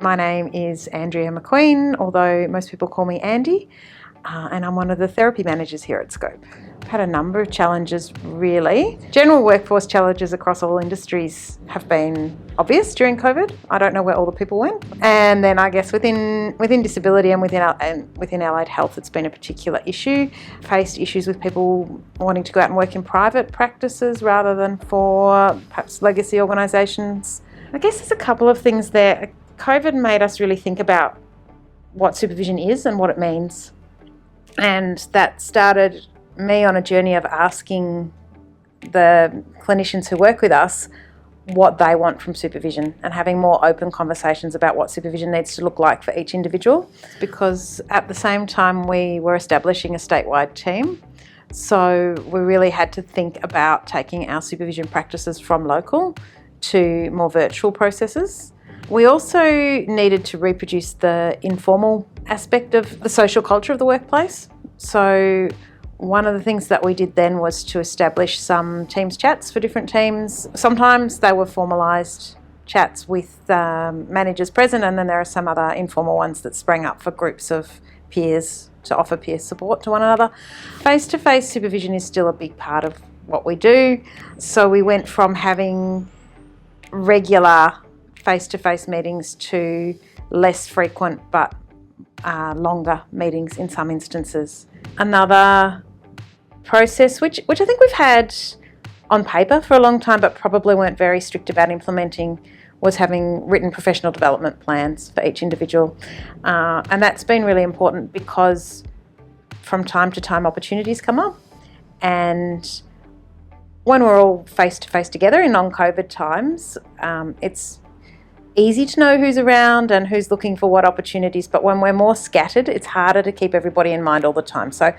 My name is Andrea McQueen, although most people call me Andy, and I'm one of the therapy managers here at Scope. I've had a number of challenges, really. General workforce challenges across all industries have been obvious during COVID. I don't know where all the people went. And then I guess within disability and within allied health, it's been a particular issue. Faced issues with people wanting to go out and work in private practices rather than for perhaps legacy organisations. I guess there's a couple of things there. COVID made us really think about what supervision is and what it means. And that started me on a journey of asking the clinicians who work with us what they want from supervision and having more open conversations about what supervision needs to look like for each individual. Because at the same time we were establishing a statewide team, so we really had to think about taking our supervision practices from local to more virtual processes. We also needed to reproduce the informal aspect of the social culture of the workplace. So one of the things that we did then was to establish some Teams chats for different teams. Sometimes they were formalised chats with managers present, and then there are some other informal ones that sprang up for groups of peers to offer peer support to one another. Face-to-face supervision is still a big part of what we do. So we went from having regular face-to-face meetings to less frequent but longer meetings in some instances. Another process which I think we've had on paper for a long time but probably weren't very strict about implementing was having written professional development plans for each individual. And that's been really important because from time to time opportunities come up, and when we're all face-to-face together in non-COVID times, it's easy to know who's around and who's looking for what opportunities, but when we're more scattered, it's harder to keep everybody in mind all the time. So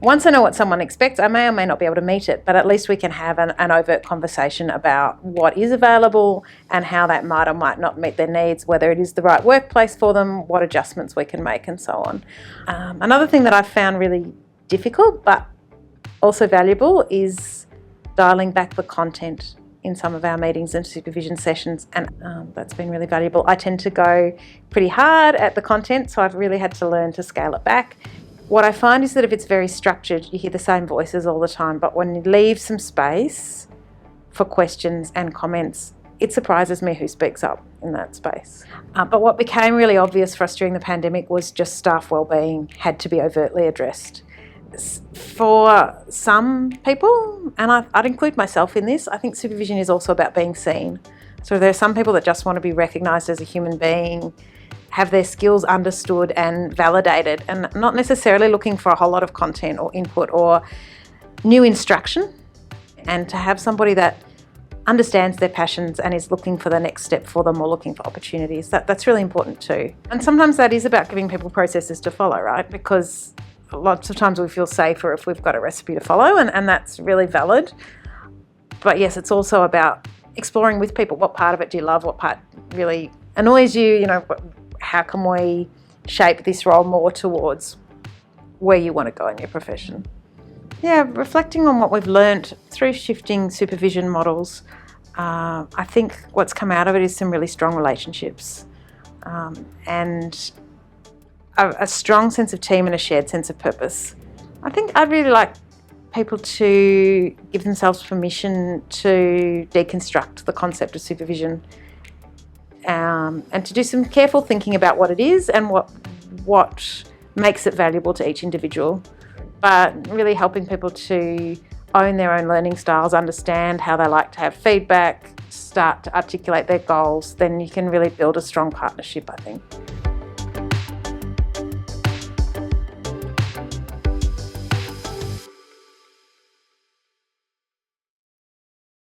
once I know what someone expects, I may or may not be able to meet it, but at least we can have an overt conversation about what is available and how that might or might not meet their needs, whether it is the right workplace for them, what adjustments we can make, and so on. Another thing that I've found really difficult but also valuable is dialing back the content in some of our meetings and supervision sessions, and that's been really valuable. I tend to go pretty hard at the content, so I've really had to learn to scale it back. What I find is that if it's very structured, you hear the same voices all the time, but when you leave some space for questions and comments, it surprises me who speaks up in that space. But what became really obvious for us during the pandemic was just staff wellbeing had to be overtly addressed. For some people, and I'd include myself in this, I think supervision is also about being seen. So there are some people that just want to be recognised as a human being, have their skills understood and validated, and not necessarily looking for a whole lot of content or input or new instruction. And to have somebody that understands their passions and is looking for the next step for them or looking for opportunities, that's really important too. And sometimes that is about giving people processes to follow, right? Because lots of times we feel safer if we've got a recipe to follow, and that's really valid. But yes, it's also about exploring with people, what part of it do you love, what part really annoys you, how can we shape this role more towards where you want to go in your profession. Yeah, reflecting on what we've learnt through shifting supervision models, I think what's come out of it is some really strong relationships, and a strong sense of team and a shared sense of purpose. I think I'd really like people to give themselves permission to deconstruct the concept of supervision, and to do some careful thinking about what it is and what makes it valuable to each individual, but really helping people to own their own learning styles, understand how they like to have feedback, start to articulate their goals. Then you can really build a strong partnership, I think.